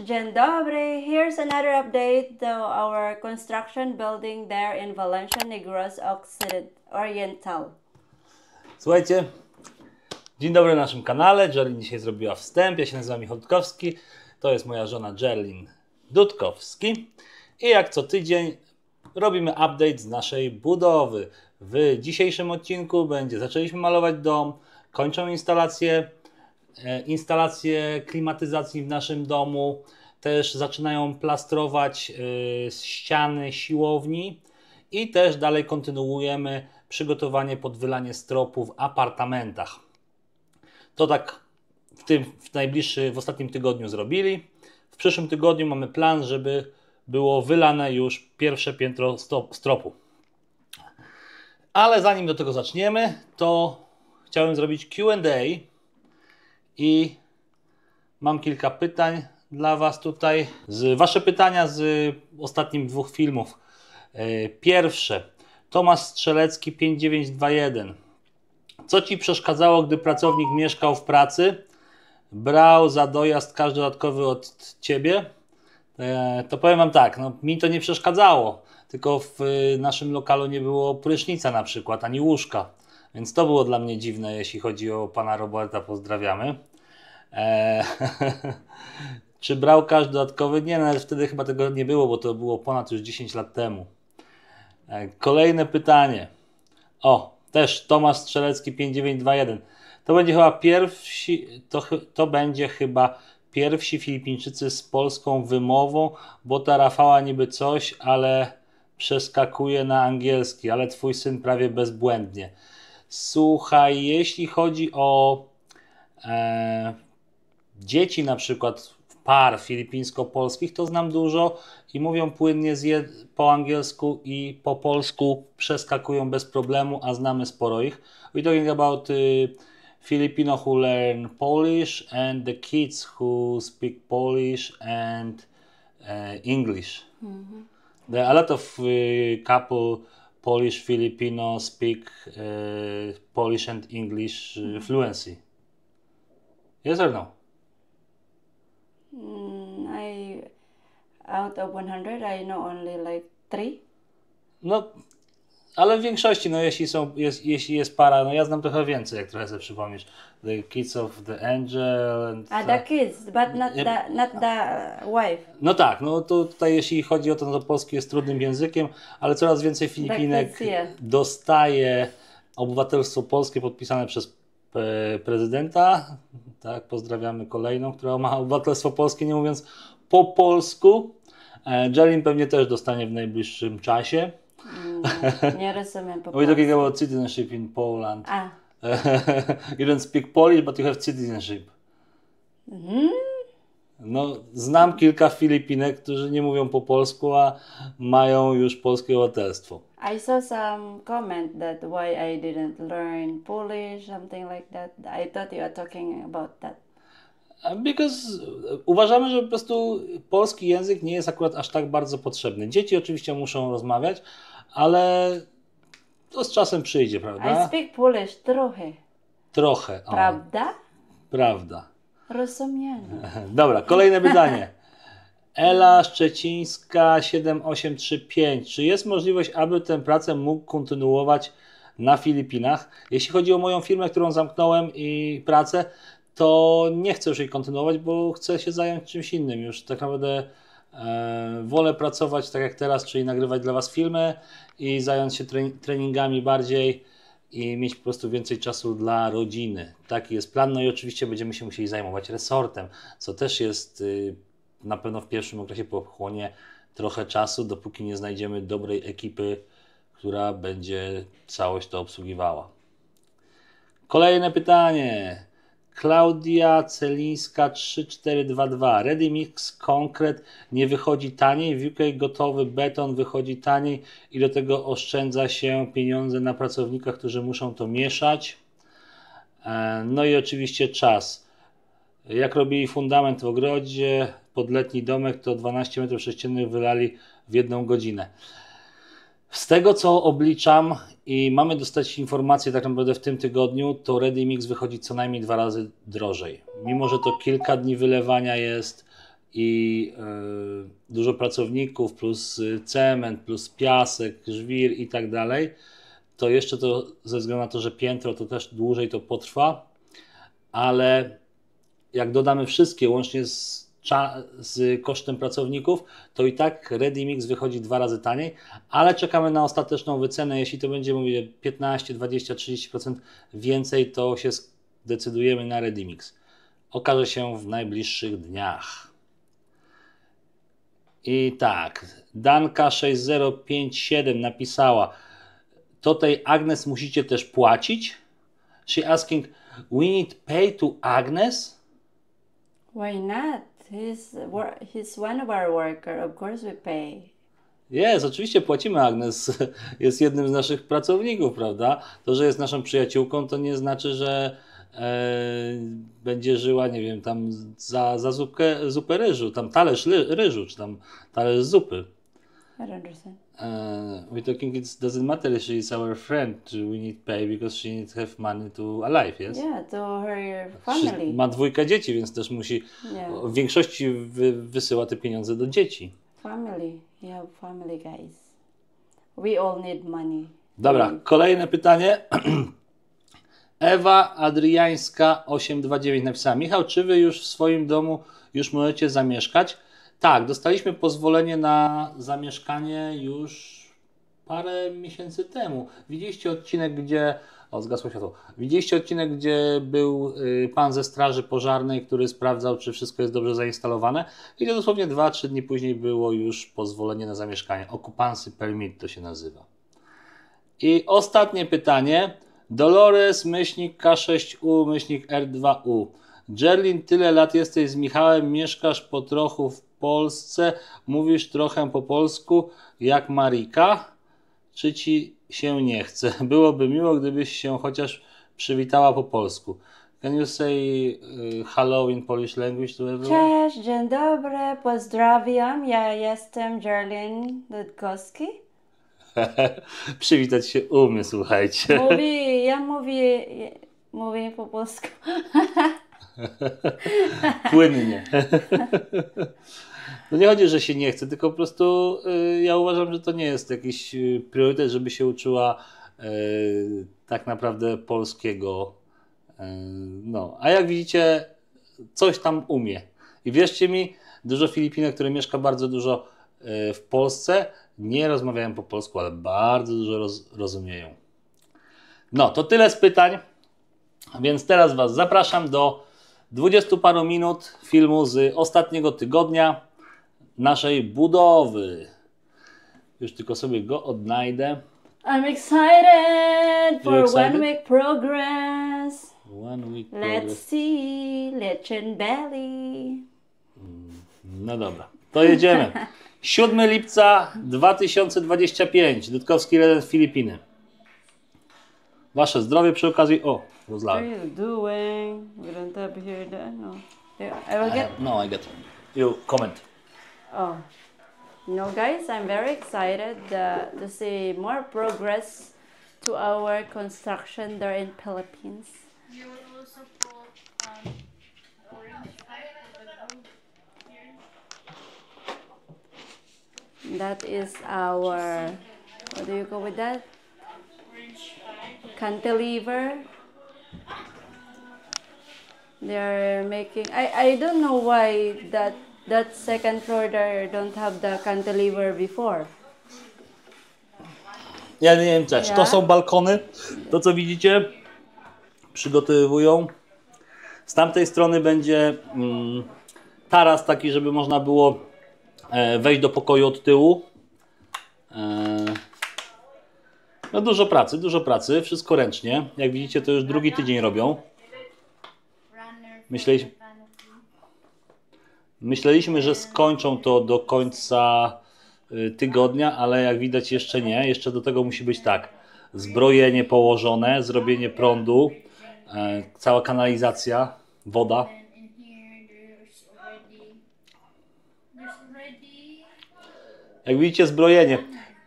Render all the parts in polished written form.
Dzień dobry. Here's another update to our construction building there in Valencia, Negros Oriental. Słuchajcie, dzień dobry na naszym kanale. Jerlin dzisiaj zrobiła wstęp. Ja się nazywam Michał Dudkowski. To jest moja żona Jerlin Dudkowski. I jak co tydzień robimy update z naszej budowy. W dzisiejszym odcinku zaczęliśmy malować dom, kończą instalacje klimatyzacji w naszym domu, też zaczynają plastrować ściany siłowni i też dalej kontynuujemy przygotowanie pod wylanie stropu w apartamentach. To tak w ostatnim tygodniu zrobili. W przyszłym tygodniu mamy plan, żeby było wylane już pierwsze piętro stropu. Ale zanim do tego zaczniemy, to chciałem zrobić Q&A i mam kilka pytań dla Was tutaj. Wasze pytania z ostatnich dwóch filmów. Pierwsze. Tomasz Strzelecki 5921. Co Ci przeszkadzało, gdy pracownik mieszkał w pracy? Brał za dojazd każdy dodatkowy od Ciebie? To powiem Wam tak, mi to nie przeszkadzało. Tylko w naszym lokalu nie było prysznica na przykład, ani łóżka. Więc to było dla mnie dziwne, jeśli chodzi o pana Roberta, pozdrawiamy. Czy brał każdy dodatkowy? Nie, nawet wtedy chyba tego nie było, bo to było ponad już 10 lat temu. Kolejne pytanie. Też Tomasz Strzelecki 5921. To będzie chyba pierwsi Filipińczycy z polską wymową, bo ta Rafała niby coś, ale przeskakuje na angielski, ale twój syn prawie bezbłędnie. Słuchaj, jeśli chodzi o dzieci na przykład par filipińsko-polskich, to znam dużo i mówią płynnie po angielsku i po polsku, przeskakują bez problemu, a znamy sporo ich. We're talking about Filipino who learn Polish and the kids who speak Polish and English. Mm-hmm. There are a lot of couple Polish Filipino speak Polish and English fluency. Yes or no? Out of 100, I know only like 3. Ale w większości, jeśli jest para, ja znam trochę więcej, jak trochę sobie przypomnisz. The Kids of the Angel. The kids, but not the wife. Tak, to tutaj jeśli chodzi o to, polski jest trudnym językiem, ale coraz więcej Filipinek dostaje obywatelstwo polskie podpisane przez prezydenta. Tak, pozdrawiamy kolejną, która ma obywatelstwo polskie, nie mówiąc po polsku. Jerlin pewnie też dostanie w najbliższym czasie. Nie rozumiem po polsku. We're talking about citizenship in Poland. You don't speak Polish, but you have citizenship. Znam kilka Filipinek, którzy nie mówią po polsku, a mają już polskie obywatelstwo. I saw some comment that why I didn't learn Polish, something like that. I thought you were talking about that. Because uważamy, że po prostu polski język nie jest akurat aż tak bardzo potrzebny. Dzieci oczywiście muszą rozmawiać, ale to z czasem przyjdzie, prawda? I speak Polish trochę. Trochę. Prawda? Prawda. Rozumiemy. Dobra, kolejne pytanie. Ela Szczecińska 7835. Czy jest możliwość, aby tę pracę mógł kontynuować na Filipinach? Jeśli chodzi o moją firmę, którą zamknąłem i pracę, to nie chcę już jej kontynuować, bo chcę się zająć czymś innym. Już tak naprawdę wolę pracować tak jak teraz, czyli nagrywać dla Was filmy i zająć się treningami bardziej i mieć po prostu więcej czasu dla rodziny. Taki jest plan. I oczywiście będziemy się musieli zajmować resortem, co też jest na pewno w pierwszym okresie pochłonie trochę czasu, dopóki nie znajdziemy dobrej ekipy, która będzie całość to obsługiwała. Kolejne pytanie. Klaudia Celińska 3422. Ready Mix Concrete nie wychodzi taniej. W UK gotowy beton wychodzi taniej i do tego oszczędza się pieniądze na pracownikach, którzy muszą to mieszać. I oczywiście czas. Jak robili fundament w ogrodzie pod letni domek, to 12 m3 wylali w 1 godzinę. Z tego co obliczam i mamy dostać informację tak naprawdę w tym tygodniu, to Ready Mix wychodzi co najmniej 2 razy drożej. Mimo że to kilka dni wylewania jest, i dużo pracowników, plus cement, plus piasek, żwir i tak dalej, to jeszcze to ze względu na to, że piętro to też dłużej to potrwa, ale jak dodamy wszystkie łącznie z kosztem pracowników, to i tak Ready Mix wychodzi 2 razy taniej, ale czekamy na ostateczną wycenę. Jeśli to będzie, mówię, 15, 20, 30% więcej, to się zdecydujemy na Ready Mix. Okaże się w najbliższych dniach. I tak, Danka6057 napisała: to tej Agnes musicie też płacić? She asking, we need pay to Agnes? Why not? He's one of our worker. Of course we pay. Jest, oczywiście płacimy. Agnes jest jednym z naszych pracowników, prawda? To, że jest naszą przyjaciółką, to nie znaczy, że będzie żyła, nie wiem, tam za zupę ryżu, tam talerz ryżu, czy tam talerz zupy. I don't understand. We're talking, it doesn't matter if she is our friend, we need pay because she needs to have money to alive, yes? Yeah, to her family. Ma 2 dzieci, więc też musi, w większości wysyła te pieniądze do dzieci. Family. You have family, guys. We all need money. Dobra, kolejne pytanie. Ewa Adriańska 829 napisała: Michał, czy wy już w swoim domu już możecie zamieszkać? Tak, dostaliśmy pozwolenie na zamieszkanie już parę miesięcy temu. Widzieliście odcinek, gdzie... O, zgasło światło. Widzieliście odcinek, gdzie był pan ze straży pożarnej, który sprawdzał, czy wszystko jest dobrze zainstalowane. I to dosłownie 2-3 dni później było już pozwolenie na zamieszkanie. Occupancy permit to się nazywa. I ostatnie pytanie. Dolores K6U R2U. Jerlin, tyle lat jesteś z Michałem, mieszkasz po trochu w Polsce, mówisz trochę po polsku jak Marika? Czy ci się nie chce? Byłoby miło, gdybyś się chociaż przywitała po polsku. Can you say hello in Polish language to everyone? Cześć, dzień dobry, pozdrawiam. Ja jestem Jerlin Dudkowski. Przywitać się umie, słuchajcie. Mówię po polsku. Płynnie. No nie chodzi, że się nie chce, tylko po prostu ja uważam, że to nie jest jakiś priorytet, żeby się uczyła tak naprawdę polskiego. No, a jak widzicie, coś tam umie. I wierzcie mi, dużo Filipinek, które mieszka bardzo dużo w Polsce, nie rozmawiają po polsku, ale bardzo dużo rozumieją. No, to tyle z pytań, więc teraz Was zapraszam do 20 paru minut filmu z ostatniego tygodnia naszej budowy. Już tylko sobie go odnajdę. I'm excited for excited? 1 week progress. 1 week Let's progress. see Lechon Belly. No dobra, to jedziemy. 7 lipca 2025. Dudkowski Redent, Filipiny. Wasze zdrowie przy okazji. O, What are rozlałem. you doing? We don't have here that. No. I will get. No, I get. You comment. Oh. Guys, I'm very excited to see more progress to our construction there in Philippines. You will also put orange pipe with the blue here. That is our, what do you go with that? Orange pipe. Cantilever. They're making, I don't know why that second floor there don't have the cantilever before. Ja nie wiem też. To są balkony. To co widzicie, przygotowują. Z tamtej strony będzie taras taki, żeby można było wejść do pokoju od tyłu. No dużo pracy, wszystko ręcznie. Jak widzicie, to już drugi tydzień robią. Myśleliśmy, że skończą to do końca tygodnia, ale jak widać jeszcze nie. Jeszcze do tego musi być tak: zbrojenie położone, zrobienie prądu, cała kanalizacja, woda. Jak widzicie, zbrojenie.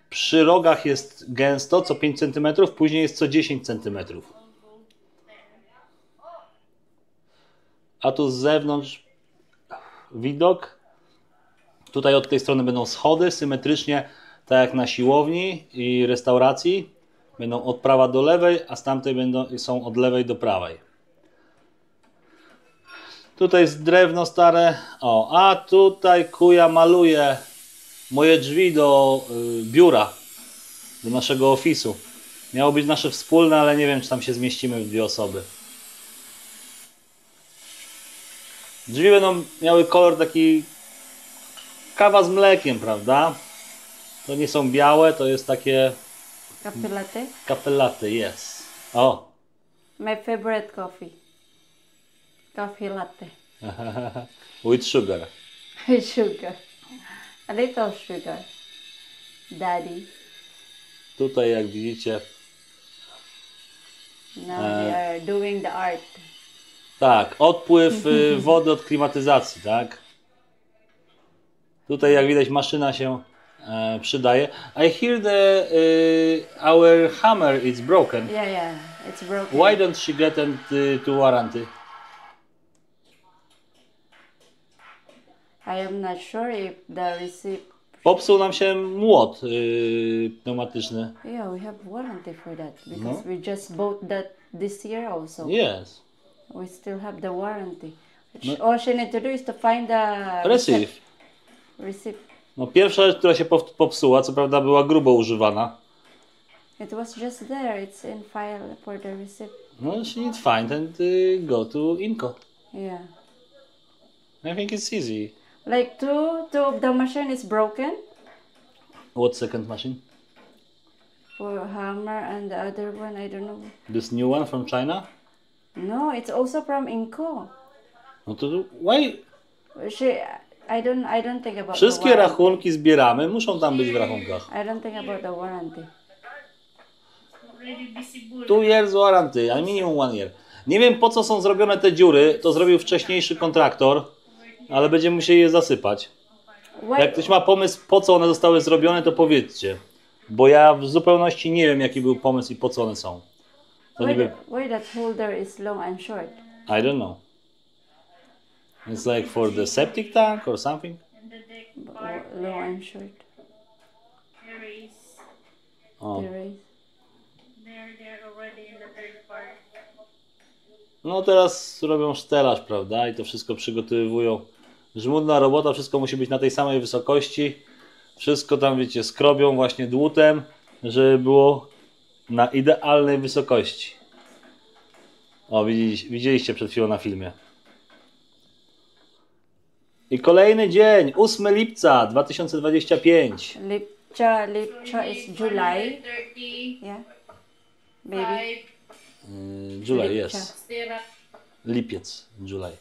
Przy rogach jest gęsto, co 5 cm, później jest co 10 cm. A tu z zewnątrz widok Tutaj od tej strony będą schody symetrycznie, tak jak na siłowni i restauracji. Będą od prawa do lewej, a z tamtej są od lewej do prawej. Tutaj jest drewno stare. O, a tutaj kuja maluje moje drzwi do biura, do naszego ofisu. Miało być nasze wspólne, ale nie wiem, czy tam się zmieścimy w 2 osoby. Drzwi będą miały kolor taki kawa z mlekiem, prawda? To nie są białe, to jest takie Cafe latte. cafe latte, yes. O, My favorite coffee. Coffee latte. with sugar. With sugar. A little sugar. Daddy. Tutaj jak widzicie, Now they are doing the art. tak, odpływ wody od klimatyzacji, tak? Tutaj jak widać maszyna się przydaje. I hear our hammer is broken. Yeah, it's broken. Why don't she get to warranty? I am not sure if the receipt. Popsuł nam się młot pneumatyczny. Yeah, we have warranty for that because No. we just bought that this year also. Yes. We still have the warranty. No. All she need to do is to find the Receive. receipt. No, pierwsza rzecz, która się popsuła, co prawda była grubo używana. It was just there. It's in file for the receipt. No, she need find and go to Inco. Yeah. I think it's easy. Like two of the machine is broken What second machine? for hammer and the other one I don't know. This new one from China? No, it's also from Inco. No to why? I don't think about Wszystkie the warranty. rachunki zbieramy, muszą tam być w rachunkach. I don't think about the warranty. Already visible. 2 years warranty, a minimum 1 year. Nie wiem po co są zrobione te dziury, to zrobił wcześniejszy kontraktor, ale będziemy musieli je zasypać. Why, Jak ktoś ma pomysł po co one zostały zrobione, to powiedzcie. Bo ja w zupełności nie wiem jaki był pomysł i po co one są. To niby, why that holder is long and short? I don't know. It's like for the septic tank or something. And the deck part Long and short. erase. O. There is. They're already in the third part. No teraz robią sztelaż, prawda? I to wszystko przygotowują. Żmudna robota, wszystko musi być na tej samej wysokości. Wszystko tam, wiecie, skrobią właśnie dłutem, żeby było na idealnej wysokości. O, widzieliście przed chwilą na filmie. I kolejny dzień, 8 lipca 2025. Lipcha is July. 30. Yeah. Baby. 5. July, Lipcia. jest. Stira. Lipiec, July.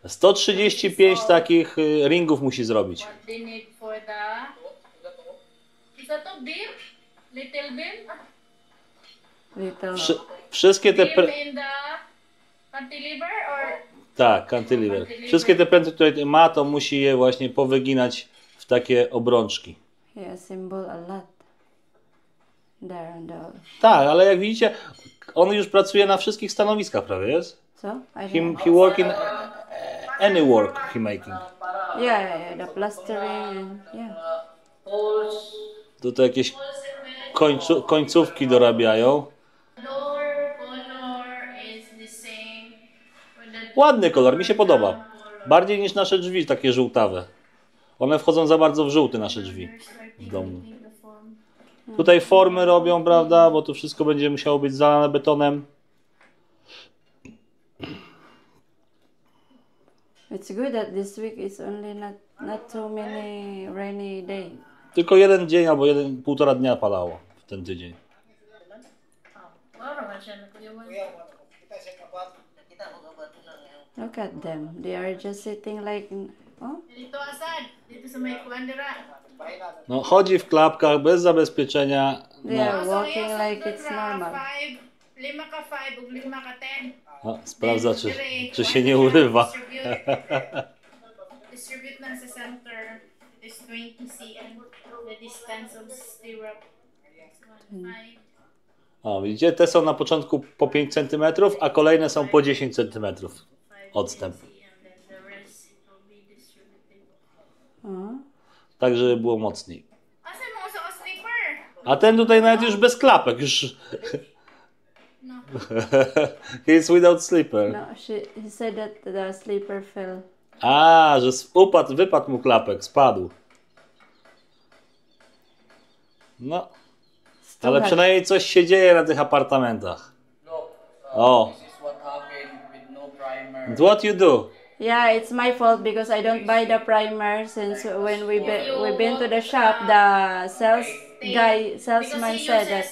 135 takich ringów musi zrobić. What they need for the... Is that a beam? Little beam? Little. Wszystkie te... Beam in the cantilever or... Tak, cantilever. Wszystkie te pręty, które ma, to musi je właśnie powyginać w takie obrączki. Yeah, symbol a lot. There and the. Tak, ale jak widzicie, on już pracuje na wszystkich stanowiskach, prawie jest? So I don't. He work in any work he making. Yeah, the plastering and yeah. Tutaj jakieś końcówki dorabiają. Door color is the same. With the Ładny kolor, mi się podoba. Bardziej niż nasze drzwi, takie żółtawe. One wchodzą za bardzo w żółty, nasze drzwi w domu. the form. Tutaj formy robią, prawda, bo tu wszystko będzie musiało być zalane betonem. It's good that this week is only not too many rainy days. Tylko jeden dzień albo półtora dnia palało w ten tydzień. Wow, naman siya nagkuyawan. Look at them. They are just sitting like. Oh, Dito asad, dito sa may kuandira. No, chodzi w klapkach, bez zabezpieczenia. they No, are walking like it's normal. 5 ka 5 ug 5 ka 10. no, sprawdza, czy się nie urywa. Distribute lang sa center. It is 20 cm. The distance of stirrup. 5. O, widzicie, te są na początku po 5 cm, a kolejne są po 10 cm odstęp. And then the rest it will be distributed. tak żeby było mocniej. Asa mo sa sleeper? A ten tutaj nawet już bez klapek, już... No. He's without slipper. No, he said that the sleeper fell. A, że wypadł mu klapek, spadł. No, Too ale hot. przynajmniej coś się dzieje na tych apartamentach. Look, Oh, this is what happened with no primer. and what you do? Yeah, it's my fault because I don't buy the primer since when we've been to the shop, the salesman said that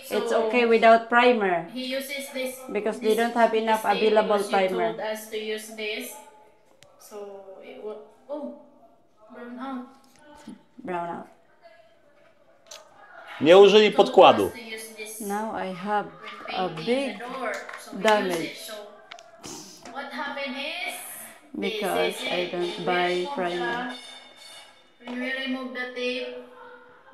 it's okay without primer He uses this because they don't have enough available because you primer. told us to use this. So it will burn out. Brown out. Nie użyli Told podkładu. us to use this Now I have a painting big the door. So we damage. use it. So what happened is because this is I it. don't We buy remove primer. When we remove the tape,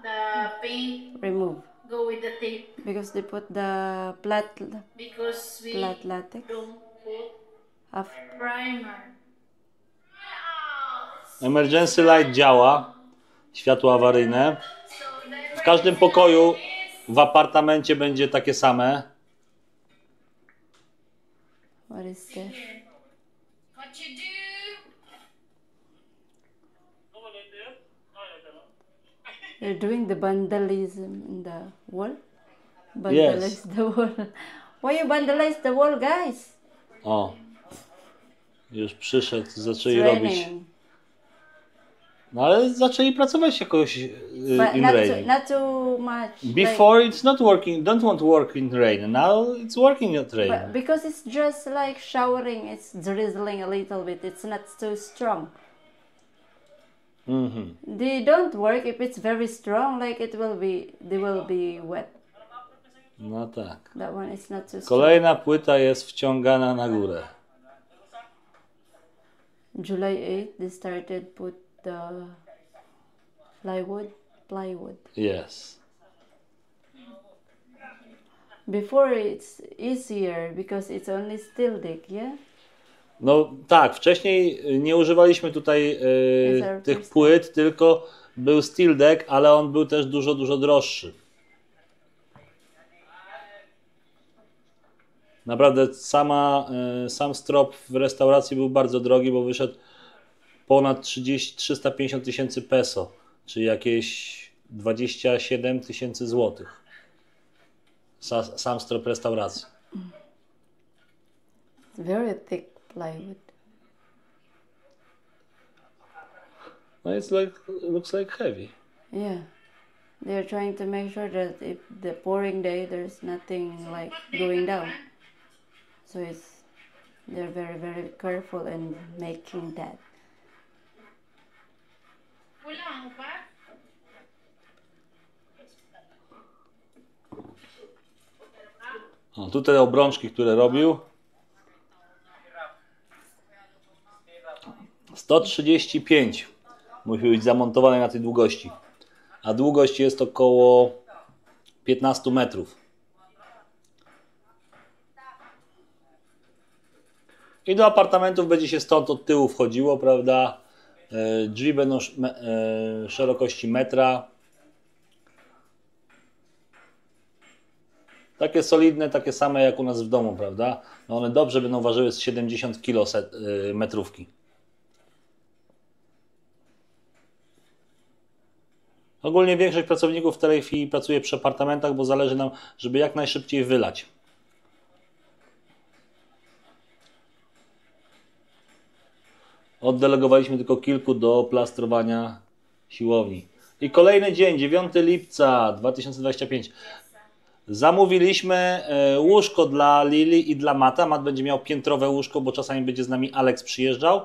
the paint Remove go with the tape because they put the flat because we latex don't put of primer. Emergency light działa, światło awaryjne. W każdym pokoju w apartamencie będzie takie same. what is this? What you do? You're doing the vandalism in the wall? Vandalize the wall. Why you vandalize the wall, guys? O, już przyszedł, It's zaczęli robić. raining. No ale zaczęli pracować jakoś But in not rain. not too much. Before it's not working, don't want to work in rain. Now it's working in But rain. because it's just like showering, it's drizzling a little bit. It's not too strong. Mhm. They don't work if it's very strong. Like they will be wet. No tak. That one is not too strong. Kolejna płyta jest wciągana na górę. July 8th, they started put the plywood. Yes. Before it's easier because it's only steel deck, yeah? No tak, wcześniej nie używaliśmy tutaj tych płyt, tylko był steel deck, ale on był też dużo, dużo droższy. Naprawdę sam strop w restauracji był bardzo drogi, bo wyszedł ponad 350 tysięcy peso, czyli jakieś 27 tysięcy złotych. Sam strop restauracji. It's very thick plywood. No looks like heavy. Yeah. They're trying to make sure that if the pouring day, there's nothing like going down. So they're very, very careful in making that. Kulang pa? O, tutaj obrączki, które robił. 135 musi być zamontowane na tej długości. A długość jest około 15 metrów. I do apartamentów będzie się stąd od tyłu wchodziło, prawda? Drzwi będą szerokości metra. Takie solidne, takie same jak u nas w domu, prawda? No one dobrze będą ważyły z 70 kg metrówki. Ogólnie większość pracowników w tej chwili pracuje przy apartamentach, bo zależy nam, żeby jak najszybciej wylać. Oddelegowaliśmy tylko kilku do plastrowania siłowni. I kolejny dzień, 9 lipca 2025. Zamówiliśmy łóżko dla Lili i dla Mata. Mat będzie miał piętrowe łóżko, bo czasami będzie z nami Alex przyjeżdżał.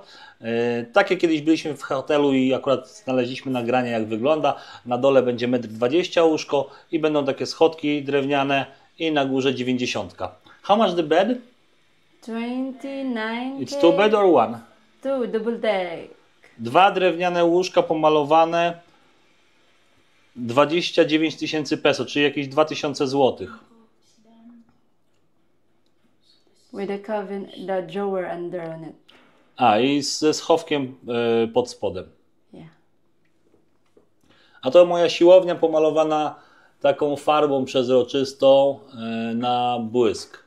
Takie kiedyś byliśmy w hotelu i akurat znaleźliśmy nagranie, jak wygląda. Na dole będzie 1,20 m łóżko i będą takie schodki drewniane i na górze 90. How much the bed? 29. It's two bed or one? Two, double deck. 2 drewniane łóżka pomalowane. 29 tysięcy peso, czyli jakieś 2000 złotych. With a coven, the drawer under on it. A i ze schowkiem pod spodem. Yeah. A to moja siłownia pomalowana taką farbą przezroczystą na błysk.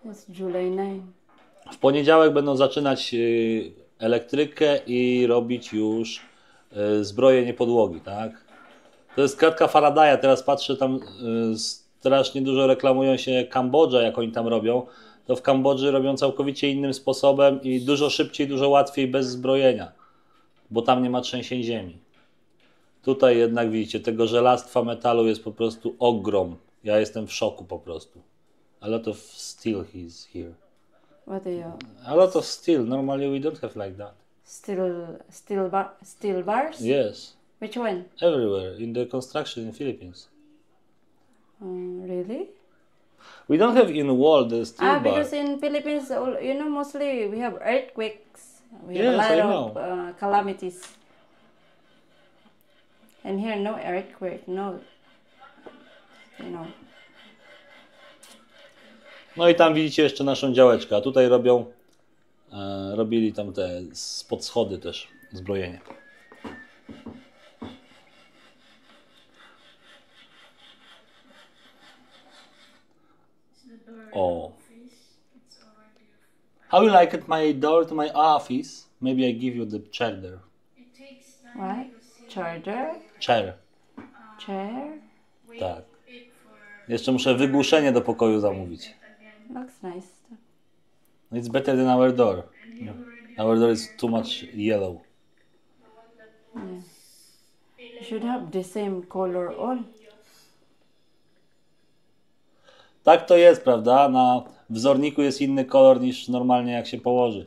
It's July 9. W poniedziałek będą zaczynać elektrykę i robić już zbrojenie podłogi, tak? To jest kratka Faradaya, teraz patrzę tam strasznie dużo reklamują się Kambodża, jak oni tam robią. To w Kambodży robią całkowicie innym sposobem i dużo szybciej, dużo łatwiej bez zbrojenia, bo tam nie ma trzęsień ziemi. Tutaj jednak widzicie, tego żelastwa metalu jest po prostu ogrom. Ja jestem w szoku po prostu. A lot of steel is here. What are you? A lot of steel. Normally we don't have like that. Steel bars? Yes. Which one? Everywhere in the construction in Philippines. Really? We don't have in wall the steel bar. Because in Philippines, you know, mostly we have earthquakes. We have Yes, I a know. lot of calamities. And here, no earthquake, no, you know. No i tam widzicie jeszcze naszą działeczkę, a tutaj robili tam te spod schody też zbrojenie. O. How you like it, my door to my office? Maybe I give you the chair there. What? Charger? Chair. Chair? Tak. Jeszcze muszę wygłuszenie do pokoju zamówić. Looks nice. It's better than our door. Our door is too much yellow. You should have the same color all. Tak to jest, prawda? Na wzorniku jest inny kolor niż normalnie jak się położy.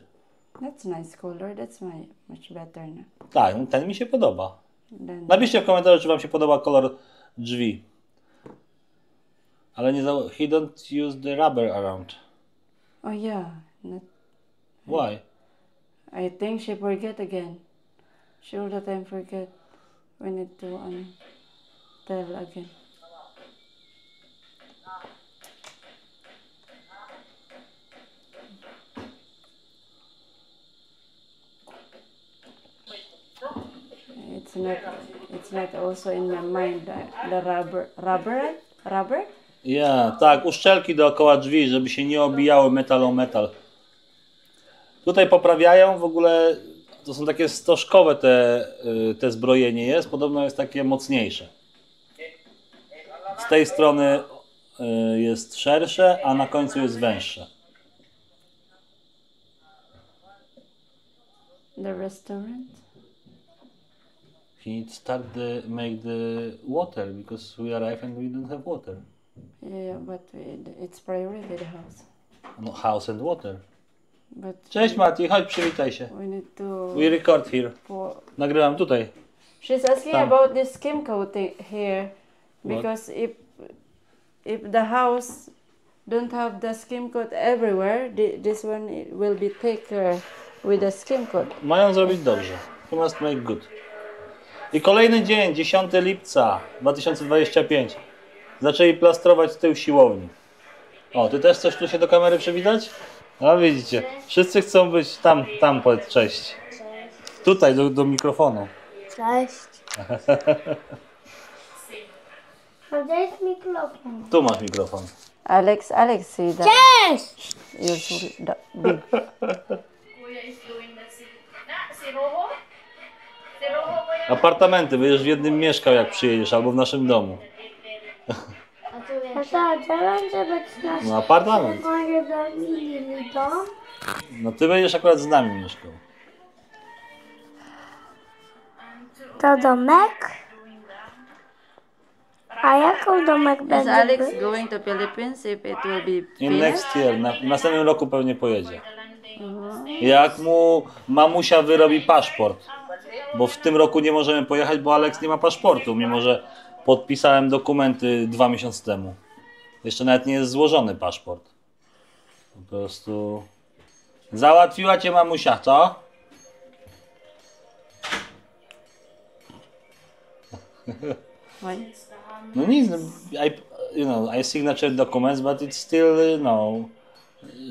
That's nice color. That's much better now. Tak, ten mi się podoba. Then Napiszcie w komentarzu, czy wam się podoba kolor drzwi. Ale nie he don't use the rubber around. oh yeah, not, Why? I think she forget again. She all the time forget. We need to tell again. It's not also in my mind the rubber. Ja, tak, uszczelki dookoła drzwi, żeby się nie obijały metal o metal. Tutaj poprawiają, w ogóle to są takie stożkowe te zbrojenie jest, podobno jest takie mocniejsze. Z tej strony jest szersze, a na końcu jest węższe. The restaurant. He start make the water because we arrive and we don't have water. Yeah, but it's priority the house. No, house and water. But Cześć Mati, chodź przywitaj się. we need to. We record here. Nagrywam tutaj. She's asking Tam. about this skim coating here, because if the house don't have the skim coat everywhere, this one will be thicker with the skim coat. Mają zrobić dobrze. You must make good. I kolejny dzień, 10 lipca 2025. Zaczęli plastrować tył siłowni. O, ty też chcesz tu się do kamery przywitać? No widzicie, wszyscy chcą być tam powiedz cześć. Tutaj do mikrofonu. Cześć. Gdzie jest mikrofon? Tu masz mikrofon. Alex, see that? Cześć! You're so big. Kuya is doing that. Si Rojo? Si Rojo, kuya. Apartamenty, będziesz w jednym mieszkał jak przyjedziesz, albo w naszym domu. A tak, gdzie będzie być nasz No apartament. mini dom? No ty będziesz akurat z nami mieszkał. To domek? A jaką domek Is będzie Alex być? going to Philippines if it will be In finished? next year, w następnym roku pewnie pojedzie. Jak mu mamusia wyrobi paszport. Bo w tym roku nie możemy pojechać, bo Alex nie ma paszportu, mimo że podpisałem dokumenty 2 miesiące temu. Jeszcze nawet nie jest złożony paszport. Po prostu... Załatwiła cię mamusia, co? Why? No nic, I signature documents, but it's still,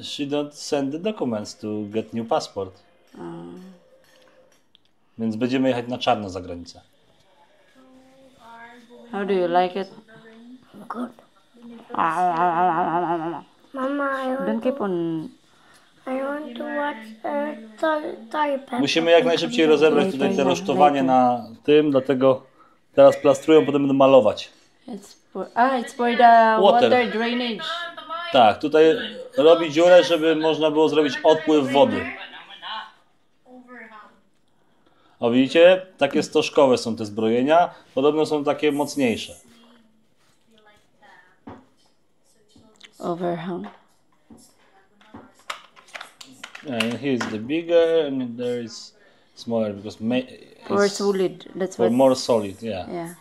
she don't send the documents to get new passport. Więc będziemy jechać na czarno za granicę. How do you like it? Good. Mama, Don't keep on. I want to watch Toy Peppa. Musimy jak najszybciej rozebrać tutaj te rusztowanie na tym, dlatego teraz plastrują, potem będą malować. It's for the Water. water drainage. Tak, tutaj robi dziurę, żeby można było zrobić odpływ wody. O, widzicie? Takie stożkowe są te zbrojenia. Podobno są takie mocniejsze. Overhang. And here is the bigger and there is smaller because Or it's solid. That's for what. more solid, yeah. Yeah.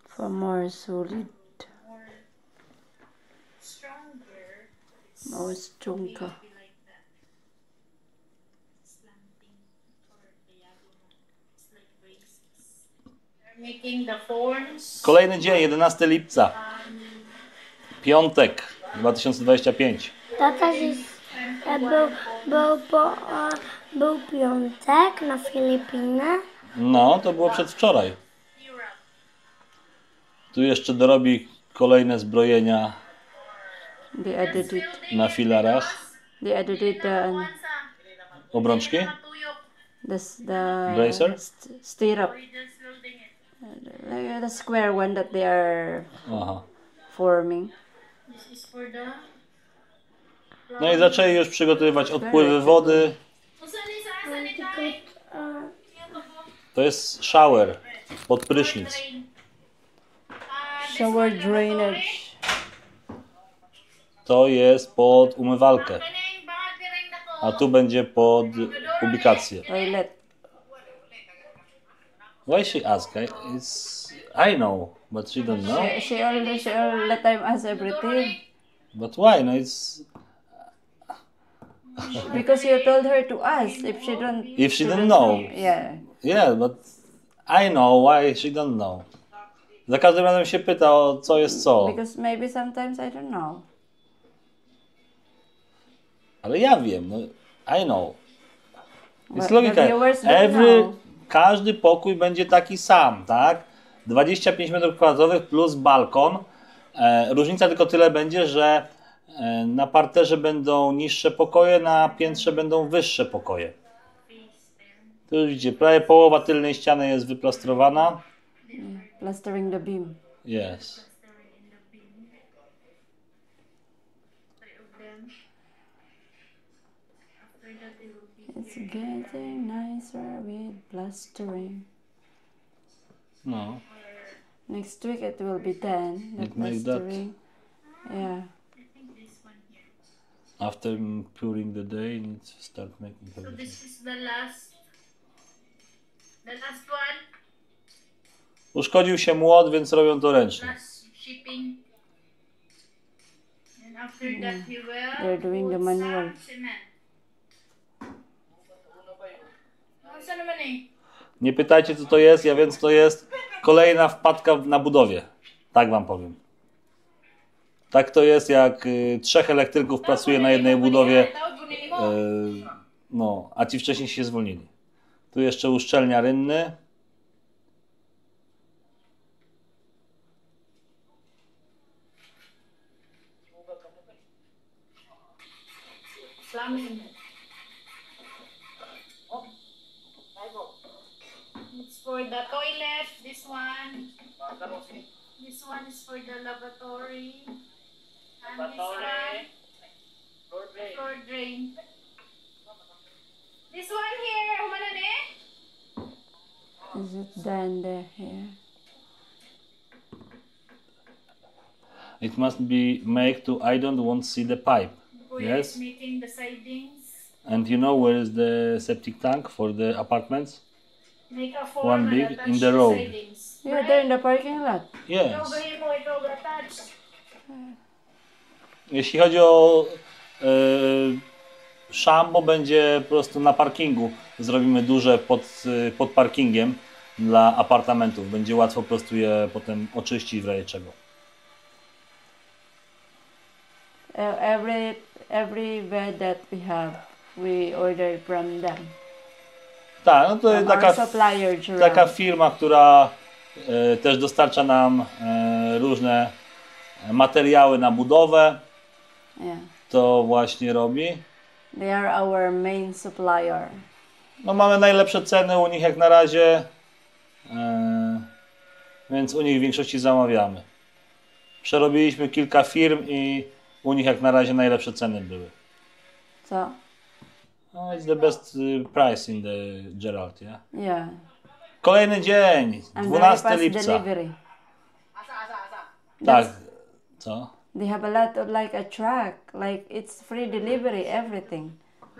For more solid. Stronger. More stronger. Making the forms. Kolejny dzień, 11 lipca. Piątek 2025. Tata był piątek na Filipinach. No, to było przedwczoraj. Tu jeszcze dorobi kolejne zbrojenia They added it. na filarach. They added it. Obrączki? The Bracer? stirrup. The square one that they are Aha. forming. This is for the. No i zaczęli już przygotowywać odpływy wody. To jest shower pod prysznic. Shower drainage. To jest pod umywalkę. A tu będzie pod ubikację. Toilet. Why she ask? I know, but she don't know. She all the time asks everything. But why? No, it's Because you told her to ask if she don't. if she don't know. Yeah. But I know why she don't know. Za każdym razem się pyta o co jest co. Because maybe sometimes I don't know. Ale ja wiem, no, I know. Jest But logika. the viewers don't know. Każdy pokój będzie taki sam, tak? 25 m2 plus balkon. Różnica tylko tyle będzie, że na parterze będą niższe pokoje, na piętrze będą wyższe pokoje. Tu już widzicie, prawie połowa tylnej ściany jest wyplastrowana. Plastering the beam. Yes. It's getting nicer with plastering. No. Next week it will be done. The It makes that. plastering. Yeah. After pouring the day, need to start making So everything. this is the last one. Uszkodził się młot, więc robią to ręcznie. Last shipping. And after that we will They're doing the put manual. some cement. Saan naman eh? Nie pytajcie co to jest, ja wiem co to jest. Kolejna wpadka na budowie. Tak wam powiem. Tak to jest, jak 3 elektryków pracuje na jednej budowie, no, a ci wcześniej się zwolnili. Tu jeszcze uszczelnia rynny. Plumbing. It's for the toilet, this one. This one is for the lavatory. And this one, floor drain. This one here, humanan eh? Is it done there here? It must be made to I don't want to see the pipe. Kuya Yes. is making the sidings. And you know where is the septic tank for the apartments? Make a form One and big attach in the road. sidings. Yeah, they're in the parking lot. Yes. Ito, mo ito, attach. Jeśli chodzi o szambo, będzie po prostu na parkingu. Zrobimy duże pod parkingiem dla apartamentów. Będzie łatwo po prostu je potem oczyścić w razie czego. every bed that we have, we order from them. Tak, no to From taka, our supplier, Jerome. taka firma, która też dostarcza nam różne materiały na budowę, Yeah. to właśnie robi. They are our main supplier. No mamy najlepsze ceny u nich jak na razie, więc u nich w większości zamawiamy. Przerobiliśmy kilka firm i u nich jak na razie najlepsze ceny były. So, No, it's the best price in the Gerald, yeah? yeah. Kolejny dzień, And 12 very fast lipca. delivery. Tak, co? They have a lot of like a truck, like it's free delivery, everything.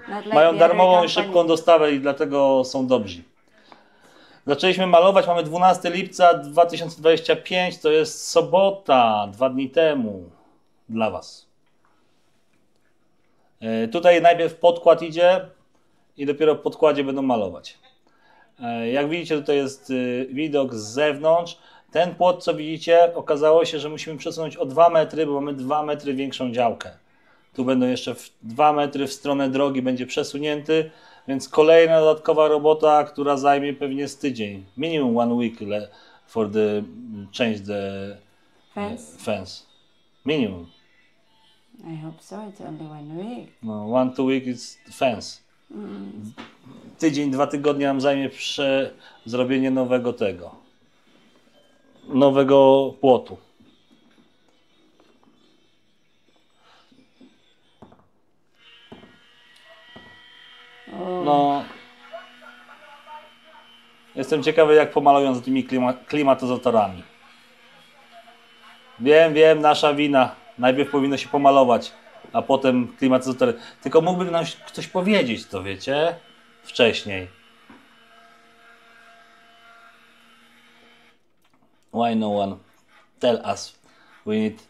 Not like Mają the other darmową i company. szybką dostawę i dlatego są dobrzy. Zaczęliśmy malować, mamy 12 lipca 2025, to jest sobota, 2 dni temu dla Was. Tutaj najpierw podkład idzie i dopiero w podkładzie będą malować. Jak widzicie, tutaj jest widok z zewnątrz. Ten płot, co widzicie, okazało się, że musimy przesunąć o 2 metry, bo mamy 2 metry większą działkę. Tu będą jeszcze 2 metry w stronę drogi, będzie przesunięty, więc kolejna dodatkowa robota, która zajmie pewnie z tydzień. Minimum 1 week for the change the fence. Minimum. I hope so. It's only 1 week. No, 1-2 week is fence. Tydzień, 2 tygodnie nam zajmie zrobienie nowego płotu. No, jestem ciekawy, jak pomalują z tymi klimatyzatorami. Wiem, nasza wina. Najpierw powinno się pomalować, a potem klimatyzatory. Tylko mógłby nam ktoś powiedzieć to, wiecie? Wcześniej. Why no one tell us we need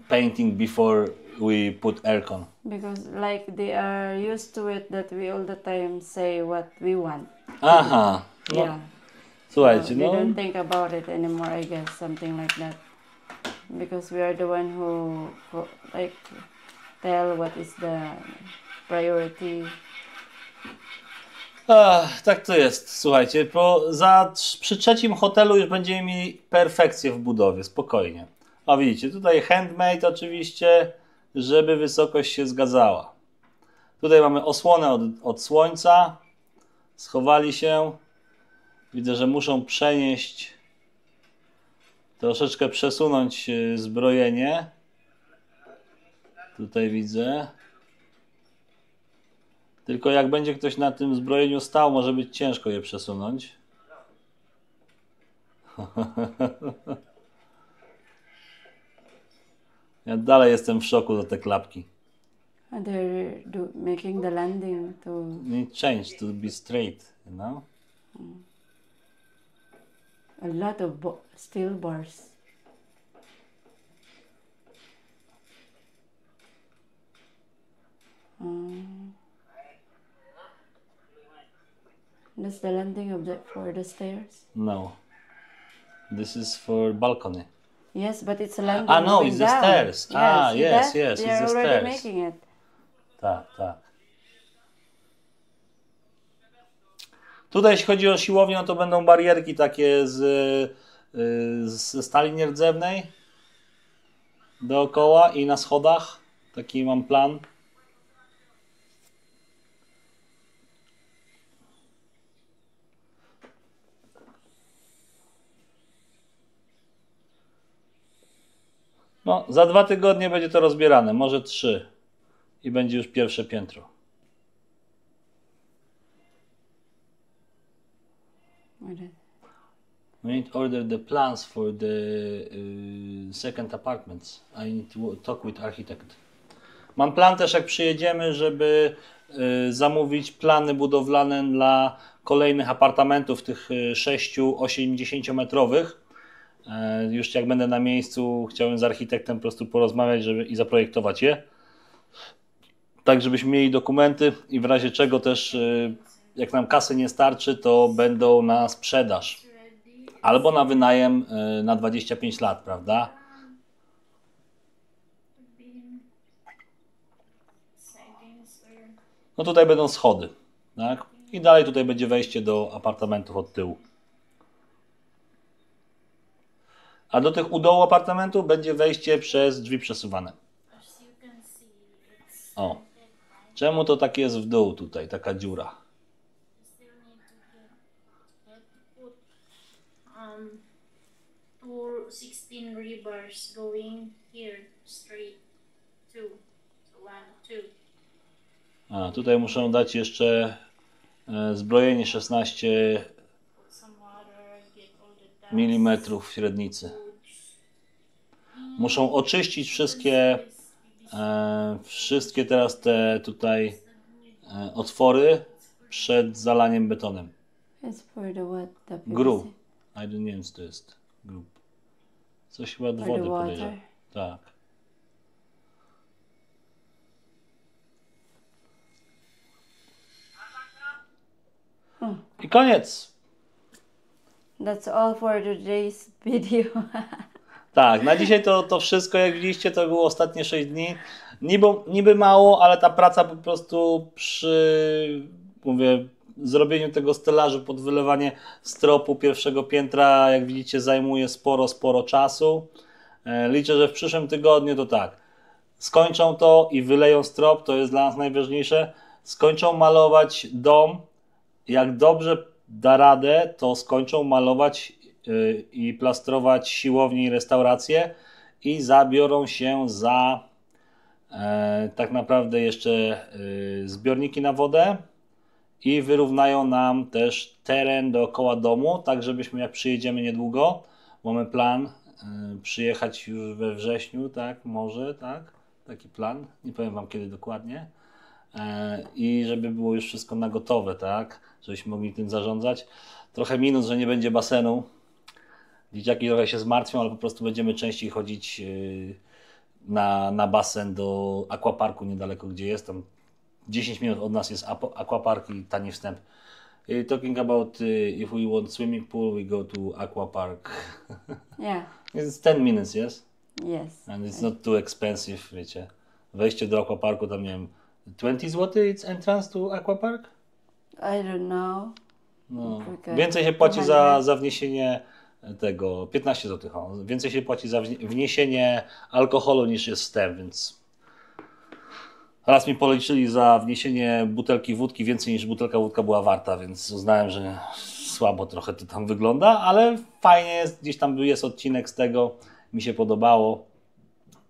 painting before we put aircon? Because like they are used to it that we all the time say what we want. Aha. No, Yeah. słuchajcie, They no. don't think about it anymore, I guess, something like that. Because we are the one who like tell what is the priority. Tak to jest, słuchajcie, przy trzecim hotelu już będziemy mieli perfekcję w budowie, spokojnie. A widzicie, tutaj handmade oczywiście, żeby wysokość się zgadzała. Tutaj mamy osłonę od słońca, schowali się. Widzę, że muszą troszeczkę przesunąć zbrojenie. Tutaj widzę. Tylko jak będzie ktoś na tym zbrojeniu stał, może być ciężko je przesunąć. Ja dalej jestem w szoku za te klapki. And they're making the landing to. Need change to be straight, you know? A lot of steel bars. That's the landing of for the stairs. No. This is for balcony. Yes, but it's a landing. Ah, no, going it's the down. stairs. Ah, see yes, that? yes, They it's are the already stairs. making it. Tak. Tutaj jeśli chodzi o siłownię, no to będą barierki takie ze stali nierdzewnej dookoła i na schodach. Taki mam plan. No, za 2 tygodnie będzie to rozbierane, może 3 i będzie już pierwsze piętro. We need to order the plans for the second apartments. I need to talk with architect. Mam plan też, jak przyjedziemy, żeby zamówić plany budowlane dla kolejnych apartamentów, tych 6-80 metrowych. Już jak będę na miejscu, chciałem z architektem po prostu porozmawiać i zaprojektować je. Tak, żebyśmy mieli dokumenty i w razie czego też, jak nam kasy nie starczy, to będą na sprzedaż. Albo na wynajem na 25 lat, prawda? No tutaj będą schody, tak? I dalej tutaj będzie wejście do apartamentów od tyłu. A do tych u dołu apartamentu będzie wejście przez drzwi przesuwane. As you can see, it's O. Czemu to tak jest w dół tutaj, taka dziura? still need to have to put two 16 rebars going here straight. Two. So 1, 2. A tutaj muszą dać jeszcze zbrojenie 16 Put some water, get all the dust. milimetrów średnicy. Muszą oczyścić wszystkie teraz te tutaj otwory przed zalaniem betonem. It's for the what? The PVC? Grób. Nie wiem co to jest. Grób. Coś chyba od For wody the podejrzewam. water. Tak. I koniec. That's all for today's video. Tak, na dzisiaj to wszystko, jak widzieliście, to było ostatnie 6 dni. Niby mało, ale ta praca po prostu przy, mówię, zrobieniu tego stelażu pod wylewanie stropu pierwszego piętra, jak widzicie, zajmuje sporo czasu. Liczę, że w przyszłym tygodniu to tak, skończą to i wyleją strop, to jest dla nas najważniejsze. Skończą malować dom, jak dobrze da radę, to skończą malować i plastrować siłownię i restaurację i zabiorą się za tak naprawdę jeszcze zbiorniki na wodę i wyrównają nam też teren dookoła domu, tak żebyśmy jak przyjedziemy niedługo, mamy plan przyjechać już we wrześniu, tak, może, tak, taki plan, nie powiem wam kiedy dokładnie, i żeby było już wszystko na gotowe, tak, żebyśmy mogli tym zarządzać. Trochę minus, że nie będzie basenu. Dzieciaki trochę się zmartwią, ale po prostu będziemy częściej chodzić na basen do aquaparku niedaleko, gdzie jest. Tam 10 minut od nas jest aquapark i tani wstęp. Talking about if we want swimming pool, we go to aquapark. Yeah. It's 10 minutes, yes? Yes. And it's not too expensive, wiecie. Wejście do aquaparku tam, nie wiem, 20 zł it's entrance to aquapark? I don't know. No. Okay. Więcej się płaci za wniesienie tego, 15 zł. O. Więcej się płaci za wniesienie alkoholu niż jest wstęp, więc raz mi policzyli za wniesienie butelki wódki więcej niż butelka wódka była warta, więc uznałem, że słabo trochę to tam wygląda, ale fajnie jest, gdzieś tam jest odcinek z tego, mi się podobało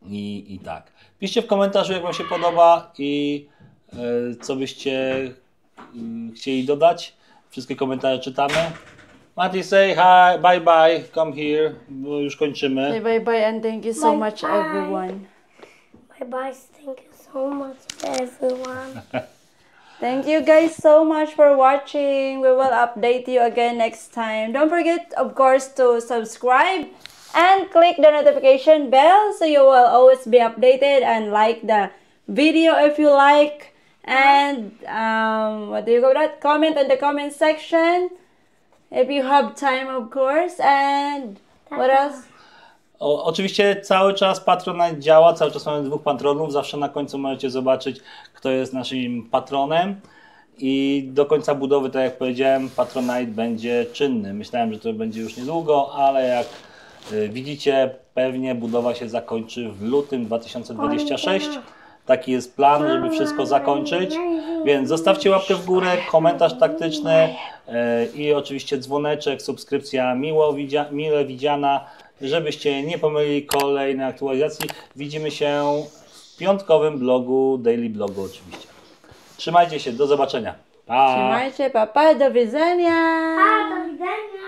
i tak. Piszcie w komentarzu, jak wam się podoba i co byście chcieli dodać. Wszystkie komentarze czytamy. Mati, say hi, bye bye, come here, bo już kończymy. Say bye bye and thank you so Bye much bye. everyone. Bye bye. Thank you so much, everyone. Thank you guys so much for watching. We will update you again next time. Don't forget, of course, to subscribe and click the notification bell so you will always be updated, and like the video if you like. And what do you call that? Comment in the comment section if you have time, of course. And what else? Oczywiście cały czas Patronite działa, cały czas mamy 2 patronów, zawsze na końcu możecie zobaczyć, kto jest naszym patronem i do końca budowy, tak jak powiedziałem, Patronite będzie czynny. Myślałem, że to będzie już niedługo, ale jak widzicie, pewnie budowa się zakończy w lutym 2026. Taki jest plan, żeby wszystko zakończyć, więc zostawcie łapkę w górę, komentarz taktyczny i oczywiście dzwoneczek, subskrypcja mile widziana, żebyście nie pomylili kolejnej aktualizacji. Widzimy się w piątkowym blogu, daily blogu oczywiście. Trzymajcie się, do zobaczenia. Pa! Trzymajcie, papa, do widzenia! Pa, do widzenia.